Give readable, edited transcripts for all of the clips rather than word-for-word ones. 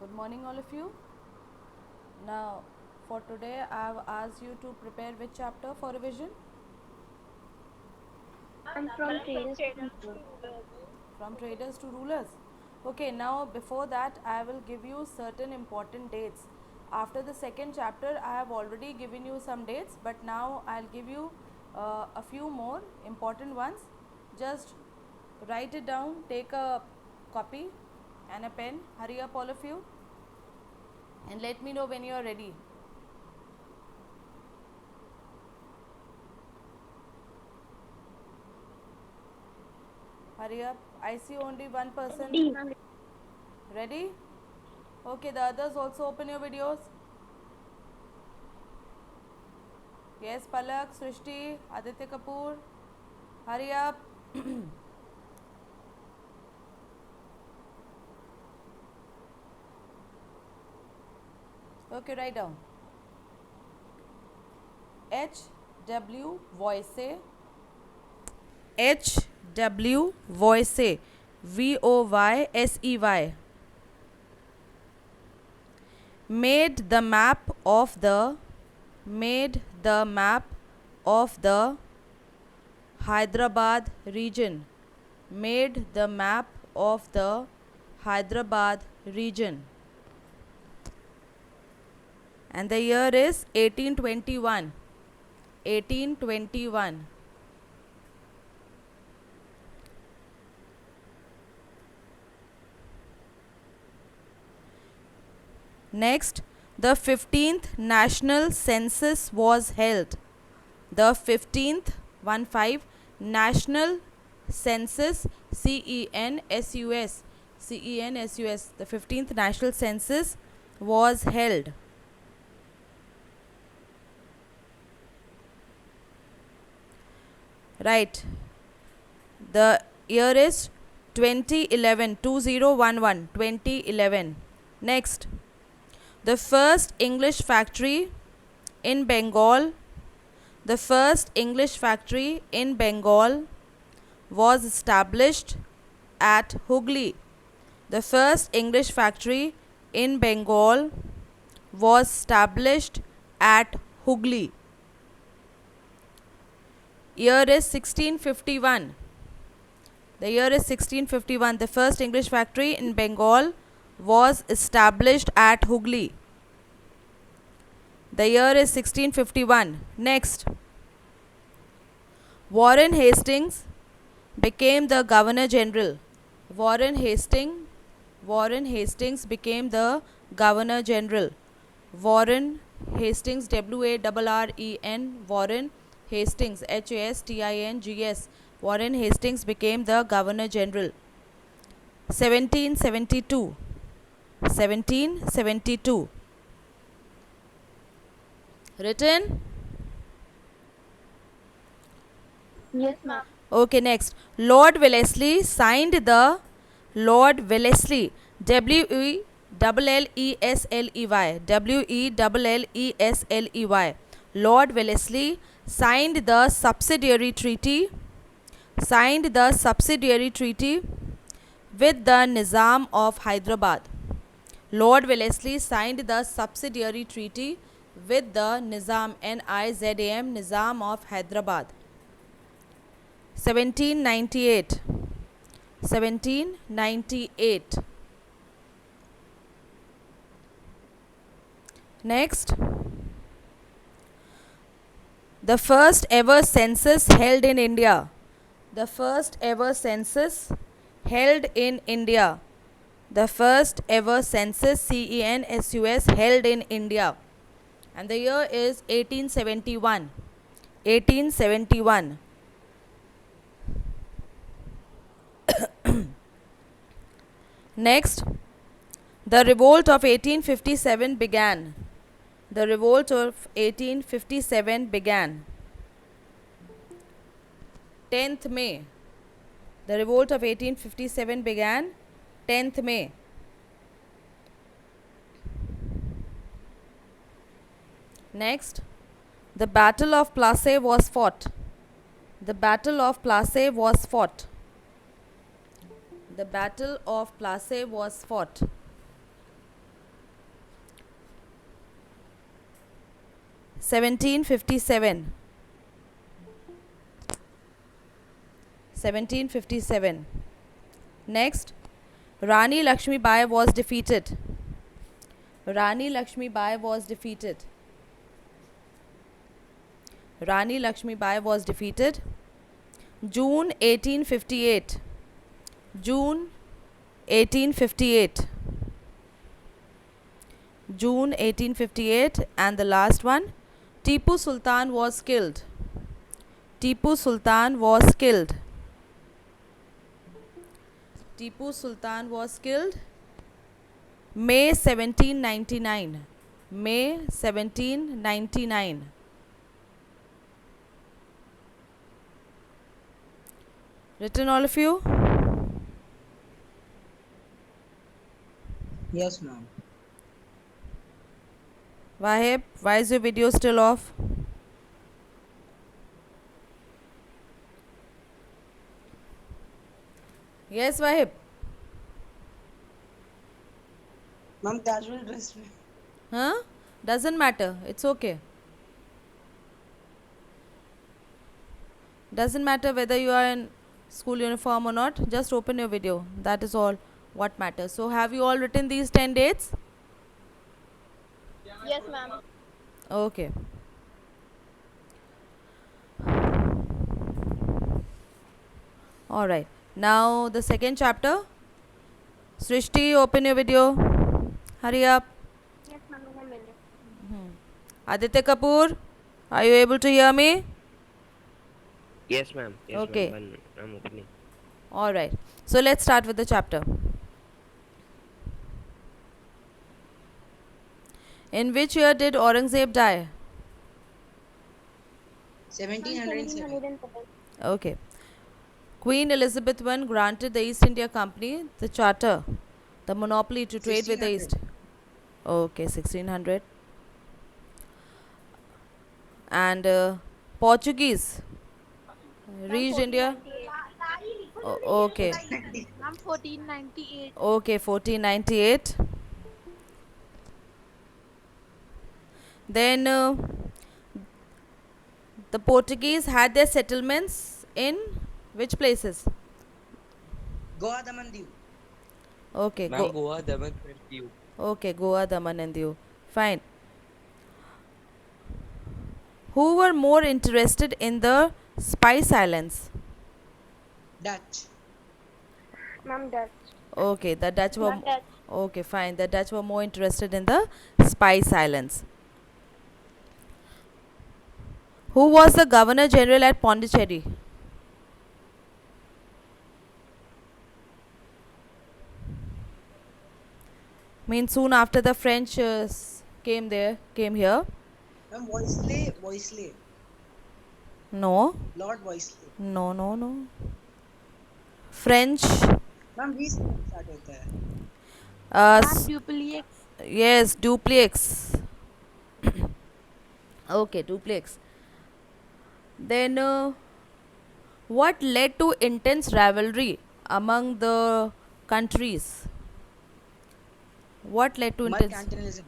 Good morning, all of you. Now, for today, I have asked you to prepare which chapter for revision? I'm from traders to rulers. From traders to rulers. Okay, now before that, I will give you certain important dates. After the second chapter, I have already given you some dates, but now I'll give you a few more important ones. Just write it down, take a copy and a pen. Hurry up, all of you, and let me know when you are ready. Hurry up. I see only one person. D. Ready? Okay, the others also open your videos. Yes, Palak, Srishti, Aditya Kapoor. Hurry up. Okay, write down. HW Voice. HW Voice. VOYSEY. Made the map of the Hyderabad region. Made the map of the Hyderabad region. And the year is 1821. 1821. Next, the 15th national census was held. The 15th national census, CENSUS, the 15th national census was held. Right. The year is 2011. 2011. Next, the first English factory in Bengal. The first English factory in Bengal was established at Hooghly. The first English factory in Bengal was established at Hooghly. Year is 1651. The year is 1651. The first English factory in Bengal was established at Hooghly. The year is 1651. Next, Warren Hastings became the Governor General. Warren Hastings became the Governor General. Warren Hastings, WARREN, Warren Hastings, HASTINGS. Warren Hastings became the Governor General. 1772. 1772. Written? Yes, ma'am. Okay, next. Lord Wellesley signed the Lord Wellesley, WELLESLEY. Lord Wellesley signed the subsidiary treaty with the Nizam of Hyderabad. Lord Wellesley signed the subsidiary treaty with the Nizam, NIZAM, Nizam of Hyderabad. 1798. 1798. Next, the first ever census held in India. The first ever census held in India. The first ever census, CENSUS, held in India. And the year is 1871. 1871. Next, the revolt of 1857 began. The revolt of 1857 began. 10th May. The revolt of 1857 began 10th May. Next, the Battle of Plassey was fought. The Battle of Plassey was fought. The Battle of Plassey was fought. 1757. 1757. Next, Rani Lakshmi Bai was defeated. Rani Lakshmi Bai was defeated. Rani Lakshmi Bai was defeated. June 1858. June 1858. June 1858. And the last one, Tipu Sultan was killed. Tipu Sultan was killed. Tipu Sultan was killed May 1799. May 1799. Written, all of you? Yes, ma'am. Wahib, why is your video still off? Yes, Wahib. Ma'am, casual dress. Huh? Doesn't matter. It's okay. Doesn't matter whether you are in school uniform or not. Just open your video. That is all what matters. So, have you all written these 10 dates? Yes, ma'am. Okay. All right. Now, the second chapter. Srishti, open your video. Hurry up. Yes, ma'am. In a minute. Aditya Kapoor, are you able to hear me? Yes, ma'am. Yes, Okay. ma'am. I'm opening. All right. So, let's start with the chapter. In which year did Aurangzeb die? 1707. 1707. Okay. Queen Elizabeth I granted the East India Company the charter, the monopoly to trade with the East. Okay, 1600. And Portuguese reached India. Okay. Ma'am, 1498. Okay, 1498. Then the Portuguese had their settlements in which places? Goa, Daman, Diu. Okay, Ma'am, Goa, Daman, and Diu. Okay, Goa, Daman and Diu. Fine. Who were more interested in the Spice Islands? Dutch. Ma'am, Dutch. Okay, the Dutch were. Ma'am, Dutch. Okay, fine. The Dutch were more interested in the Spice Islands. Who was the Governor General at Pondicherry? Means soon after the French came here. Ma'am, Voisley. Voisley. No, Lord Voisley. no. French. Ma'am, V से start होता है. S- Dupleix. yes, Dupleix. Okay, Dupleix. Then, what led to intense rivalry among the countries? What led to intense? Mercantilism.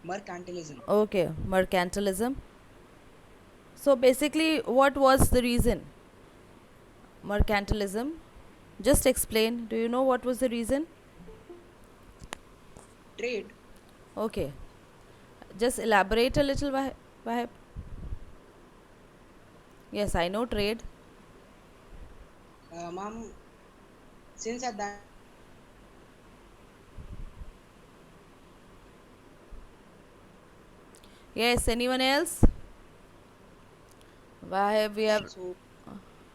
Mercantilism. Okay, mercantilism. So basically, what was the reason? Mercantilism. Just explain. Do you know what was the reason? Trade. Okay. Just elaborate a little, Wahib. Yes, I know trade. Ma'am, since at that Yes, anyone else? Wahib, we have. so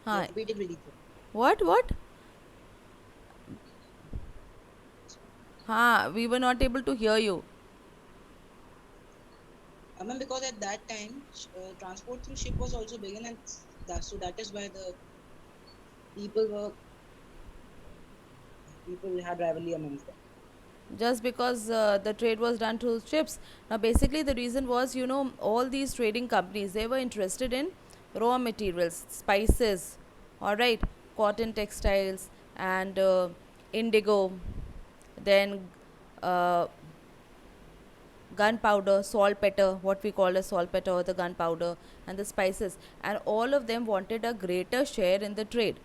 Hi. repeat it really. What? We were not able to hear you. Ma'am, because at that time transport through ship was also begun, and that is why the people had rivalry amongst them. Just because the trade was done through ships. Now, basically, the reason was, all these trading companies, they were interested in raw materials, spices, all right, cotton textiles, and indigo, then gunpowder, saltpeter, what we call as saltpeter or the gunpowder, and the spices, and all of them wanted a greater share in the trade,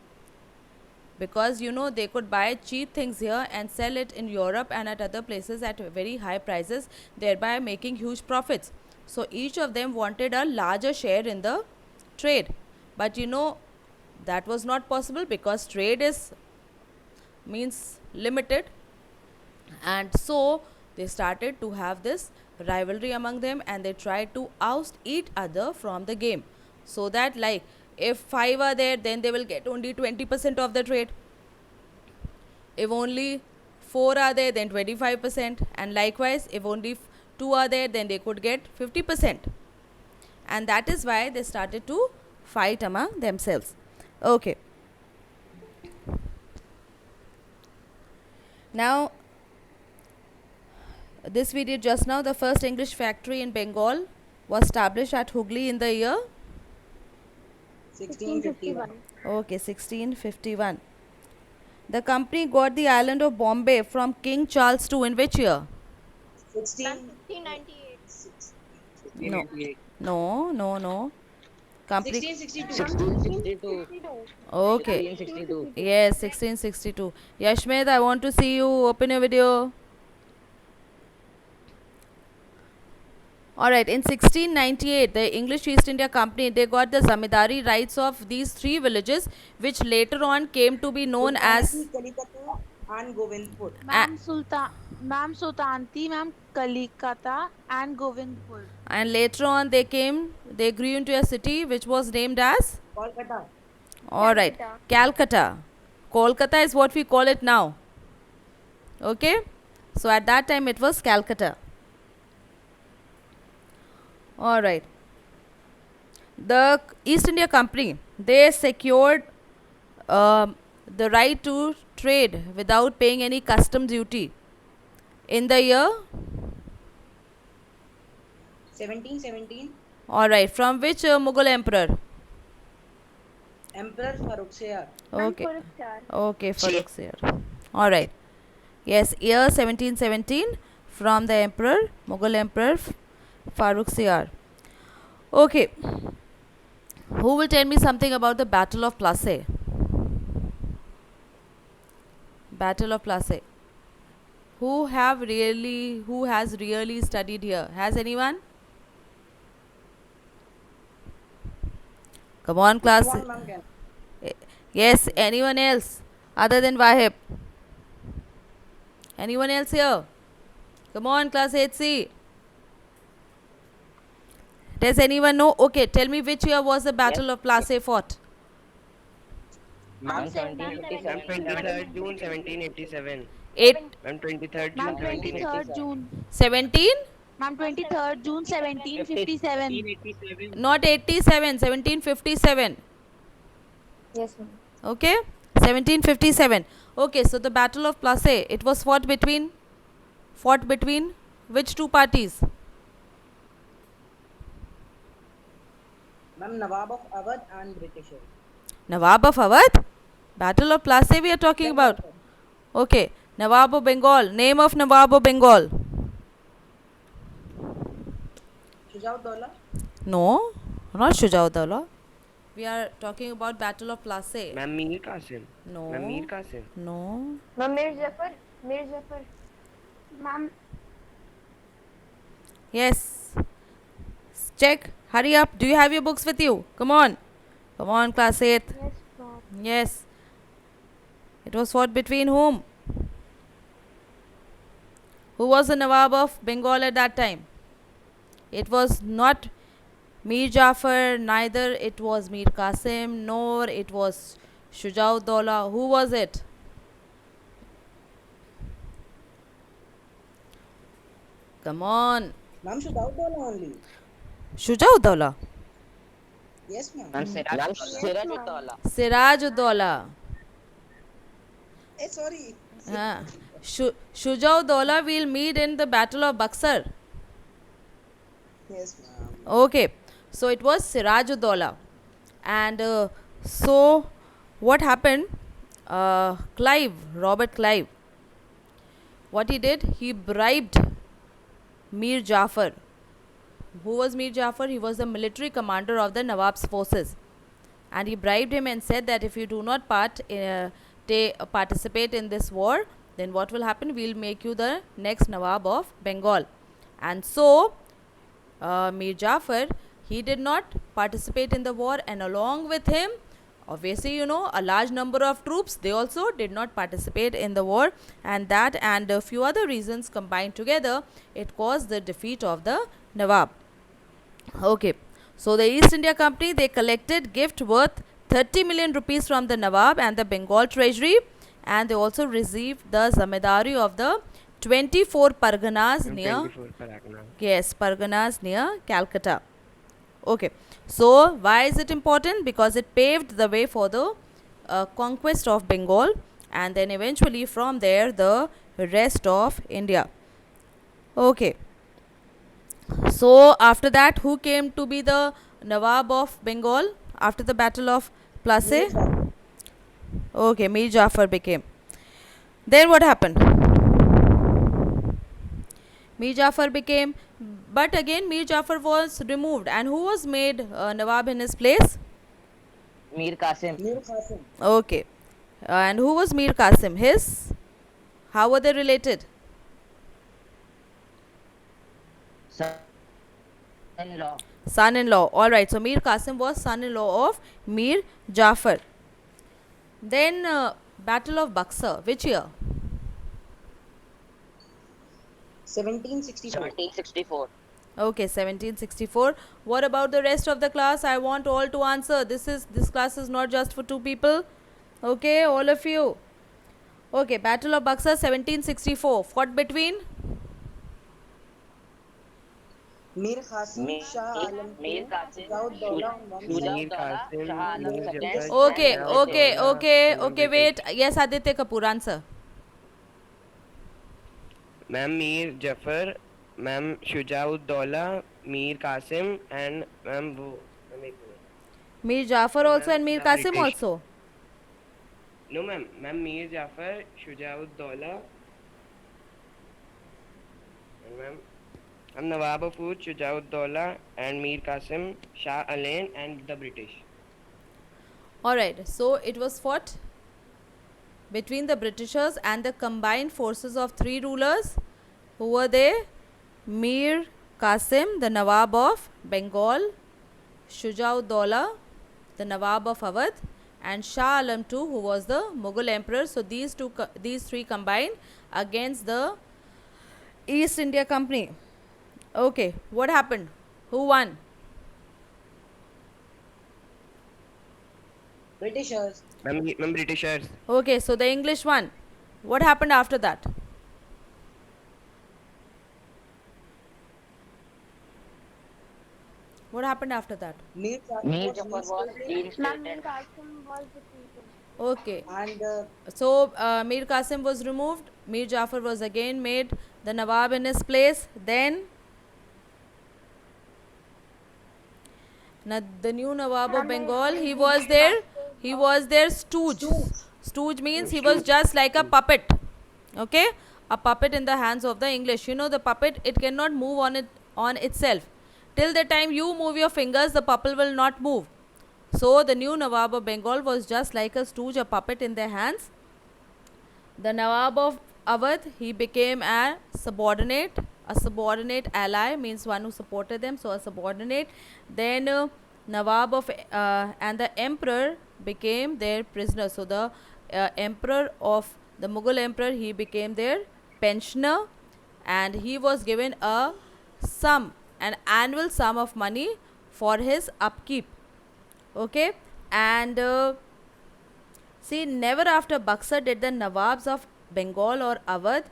because they could buy cheap things here and sell it in Europe and at other places at very high prices, thereby making huge profits. So each of them wanted a larger share in the trade, but that was not possible because trade is means limited, and so they started to have this rivalry among them, and they tried to oust each other from the game, so that, like, if 5 are there, then they will get only 20% of the trade. If only 4 are there, then 25%, and likewise if only 2 are there, then they could get 50%. And that is why they started to fight among themselves. Okay, now this we did just now. The first English factory in Bengal was established at Hooghly in the year 1651. okay 1651. The company got the island of Bombay from King Charles II in which year? 1598. No. No. Company. 1662. 1662. Okay. 1662. Yes, 1662. Yashmed, I want to see you. Open your video. Alright, in 1698, the English East India Company, they got the zamindari rights of these 3 villages, which later on came to be known as, Kalikata and Govindpur. Ma'am Sultanti, ma'am Kalikata and Govindpur. and later on they grew into a city which was named as, Kolkata. alright, Calcutta. Kolkata is what we call it now. Okay, so at that time it was Calcutta. Alright, the East India Company, they secured the right to trade without paying any custom duty in the year, 1717. alright, from which Mughal emperor? Emperor Farrukhsiyar. Okay, okay, Farrukhsiyar. Alright, yes, year 1717 from the emperor, Mughal emperor Farrukhsiyar. Okay, who will tell me something about the Battle of Plassey? Battle of Plassey. Who has really studied here? Has anyone? Come on, class. One man can. Yes, anyone else other than Wahib? Anyone else here? Come on, class 8C. Does anyone know? Okay, tell me which year was the Battle of Plassey fought? Ma'am, 23rd June 1787. 8, Ma'am, 23rd June Ma'am 1787. 23rd June. 17? Ma'am 23rd June 1757. 1787. Not 87, 1757. Yes, ma'am. Okay, 1757. Okay, so the Battle of Plassey, it was fought between which two parties? Ma'am, Nawab of Awadh and Britishers. Nawab of Awadh? Battle of Plassey we are talking about. Okay, Nawab of Bengal. Name of Nawab of Bengal? Shujauddaulah. No, not Shujauddaulah. We are talking about Battle of Plassey. Ma'am, Mir Qasim. No. Ma'am, Mir Qasim. No. Ma'am Mir Jafar. Ma'am. Yes. Check. Hurry up. Do you have your books with you? Come on. Come on, class 8. Yes, ma'am. Yes. It was fought between whom? Who was the Nawab of Bengal at that time? It was not Mir Jafar, neither it was Mir Qasim, nor it was Shujauddaulah. Who was it? Come on. Ma'am, Shujauddaulah only. Shujauddaulah. Yes, ma'am. Sirajuddaulah. Sorry. Shujauddaulah will meet in the Battle of Buxar. Yes, ma'am. Okay, so it was Sirajuddaulah. And so what happened? Robert Clive, what he did, he bribed Mir Jafar. Who was Mir Jafar? He was the military commander of the Nawab's forces. And he bribed him and said that if you do not participate in this war, then what will happen? We'll make you the next Nawab of Bengal. And so, Mir Jafar, he did not participate in the war, and along with him, obviously, a large number of troops, they also did not participate in the war, and that and a few other reasons combined together, it caused the defeat of the Nawab. Okay, so the East India Company, they collected gift worth 30 million rupees from the Nawab and the Bengal treasury, and they also received the zamindari of the 24 Parganas near 24 Paragana. Yes, Parganas near Calcutta. Okay, so why is it important? Because it paved the way for the conquest of Bengal, and then eventually from there the rest of India. Okay, so after that, who came to be the Nawab of Bengal after the Battle of Plassey? Okay, Mir Jafar became. Then what happened? Mir Jafar became, but again Mir Jafar was removed, and who was made Nawab in his place? Mir Qasim. Mir Qasim. Okay, and who was Mir Qasim? How were they related? Son-in-law. Son-in-law. All right, so Mir Qasim was son-in-law of Mir Jafar. Then Battle of Buxar, which year? 1764. 1764. Okay, 1764. What about the rest of the class? I want all to answer. This class is not just for 2 people. Okay, all of you. Okay, Battle of Buxar 1764. Fought between Mir Qasim, Mir Shah Alam Mir II, Qasim, Shujaud-ud-Daulah on one side. Mir Qasim, Shah Alam Mir II, Jafar, Okay, Shah okay, Daulah, okay, and okay, British. wait. Yes, Aditya Kapoor, answer. Ma'am, Mir Jafar, ma'am, Shujaud-Daulah, Mir Qasim, and ma'am, Mir Jafar also and Mir the Qasim British. also. No, ma'am, Mir Jafar, Shujaud-Daulah, and ma'am, Nawab of Oud, Shujaud-Daulah, and Mir Qasim, Shah Alam, and the British. Alright, so it was fought between the Britishers and the combined forces of 3 rulers. Who were they? Mir Qasim, the Nawab of Bengal, Shujaud-Daulah, the Nawab of Awadh, and Shah Alam II, who was the Mughal emperor. So these 3 combined against the East India Company. Okay, what happened? Who won? Britishers. Ma'am, Britishers. Okay, so the English won. What happened after that? What happened after that? Mir Mir Jafar Jafar was was reinstated. reinstated. Okay, And so Mir Qasim was removed. Mir Jafar was again made the Nawab in his place. Then the new Nawab of Bengal, he was their stooge. Stooge means he was just like a puppet. Okay, a puppet in the hands of the English. The puppet, it cannot move on itself. Till the time you move your fingers, the puppet will not move. So the new Nawab of Bengal was just like a stooge, a puppet in their hands. The Nawab of Awadh, he became a subordinate ally, means one who supported them, so a subordinate. Then Nawab of and the emperor became their prisoner. So the emperor of the Mughal emperor, he became their pensioner, and he was given an annual sum of money for his upkeep. Okay, and see, never after Buxar did the Nawabs of Bengal or Awadh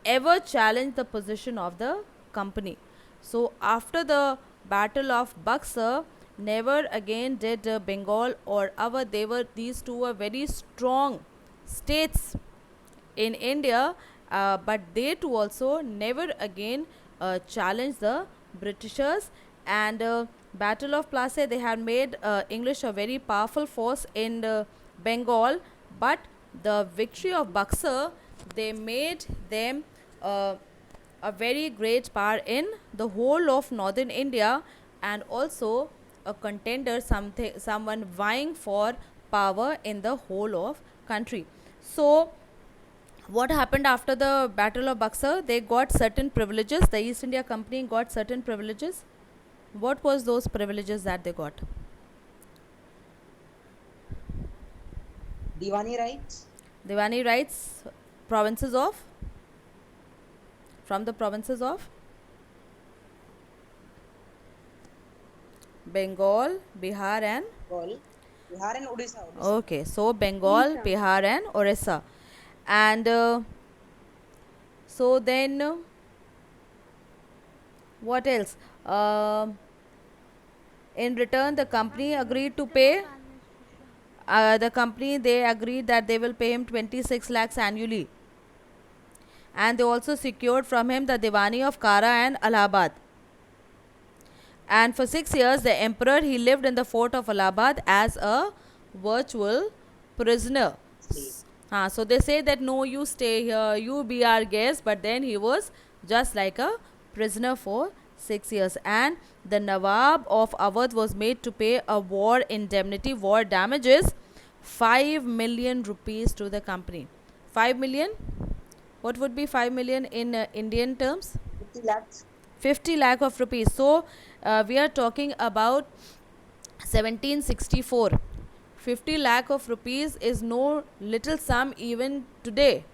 ever challenge the position of the company. So after the Battle of Buxar, never again did Bengal or Awadh. These two were very strong states in India, but they too also never again challenged the Britishers. And Battle of Plassey, they had made English a very powerful force in Bengal, but the victory of Buxar, they made them a very great power in the whole of northern India, and also a contender, someone vying for power in the whole of country. So what happened after the battle of Buxar? They got certain privileges. The East India Company got certain privileges. What was those privileges that they got? Diwani rights. Diwani rights, provinces of, from the provinces of Bengal, Bihar and Bengal, Bihar and Odisha. okay, so Bengal, Bihar and Orissa. And so then what else? In return, the company agreed to pay. The company, they agreed that they will pay him 26 lakhs annually, and they also secured from him the Diwani of Kara and Allahabad. And for 6 years, the emperor, he lived in the fort of Allahabad as a virtual prisoner. So they say that no, you stay here, you be our guest, but then he was just like a prisoner for 6 years. And the Nawab of Awadh was made to pay a war indemnity, war damages, 5 million rupees to the company. 5 million? What would be 5 million in Indian terms? 50 lakhs. 50 lakh of rupees. So we are talking about 1764. 50 lakh of rupees is no little sum even today.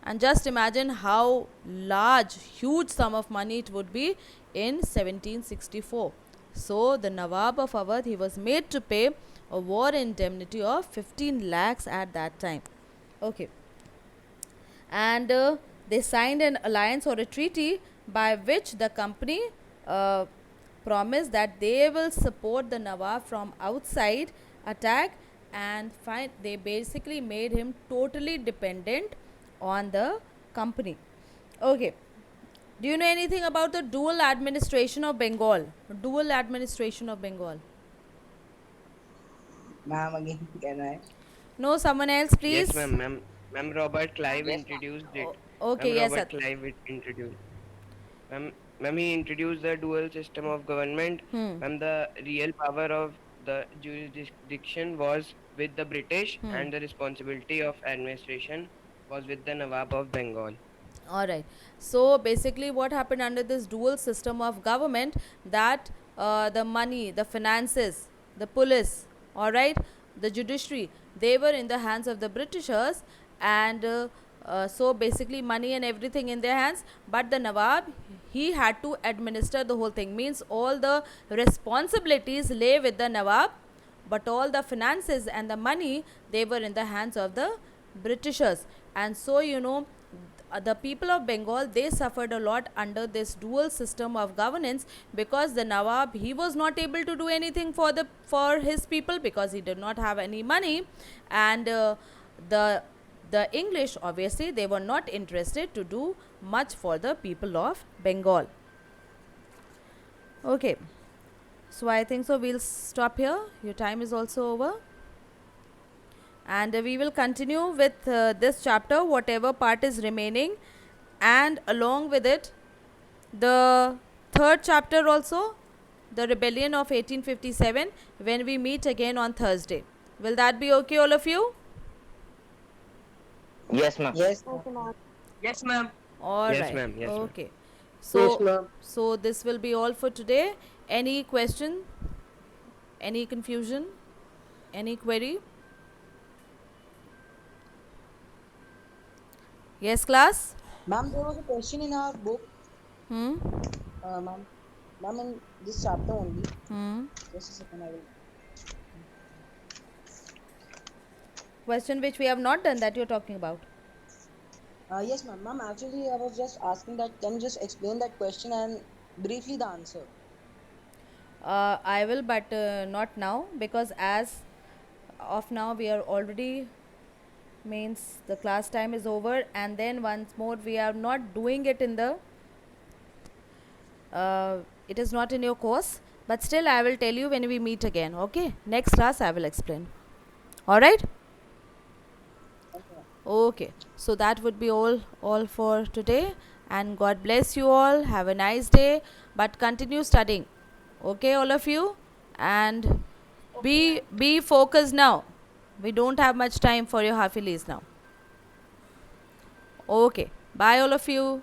And just imagine how large, huge sum of money it would be in 1764. So the Nawab of Awadh, he was made to pay a war indemnity of 15 lakhs at that time. Okay. And they signed an alliance or a treaty by which the company promised that they will support the Nawab from outside attack, and they basically made him totally dependent on the company. Okay. Do you know anything about the dual administration of Bengal? Dual administration of Bengal. Ma'am, again, can I? No, someone else, please. Yes, ma'am. Ma'am, Robert Clive Yes, ma'am. introduced it. Okay, Ma'am, yes, Robert sir. Clive introduced. Ma'am, he introduced the dual system of government. Ma'am, the real power of the jurisdiction was with the British, and the responsibility of administration was with the Nawab of Bengal. All right. So basically, what happened under this dual system of government, that the money, the finances, the police, all right, the judiciary, they were in the hands of the Britishers, and so basically money and everything in their hands. But the Nawab, he had to administer the whole thing. Means all the responsibilities lay with the Nawab, but all the finances and the money, they were in the hands of the Britishers. And so, you know, the people of Bengal, they suffered a lot under this dual system of governance, because the Nawab, he was not able to do anything for his people because he did not have any money, and the English, obviously, they were not interested to do much for the people of Bengal. Okay, so I think so we'll stop here. Your time is also over, and we will continue with this chapter, whatever part is remaining, and along with it the third chapter also, the rebellion of 1857, when we meet again on Thursday. Will that be okay, all of you? Yes, ma'am. Yes. Yes, ma'am. All right. Yes, ma'am. Yes, ma'am. Okay. So, so this will be all for today. Any question? Any confusion? Any query? Yes, class? Ma'am, there was a question in our book. Ma'am, in this chapter only. Just a second, I will. Question which we have not done, that you're talking about. Yes, ma'am. Ma'am, actually, I was just asking that. Can you just explain that question and briefly the answer? I will, but not now, because as of now we are already, means the class time is over, and then once more we are not doing it in the it is not in your course, but still I will tell you when we meet again. Okay, next class I will explain. All right. Okay, so that would be all for today, and God bless you all. Have a nice day, but continue studying. Okay, all of you, and be focused now. We don't have much time for your half yearlies now. Okay, bye all of you.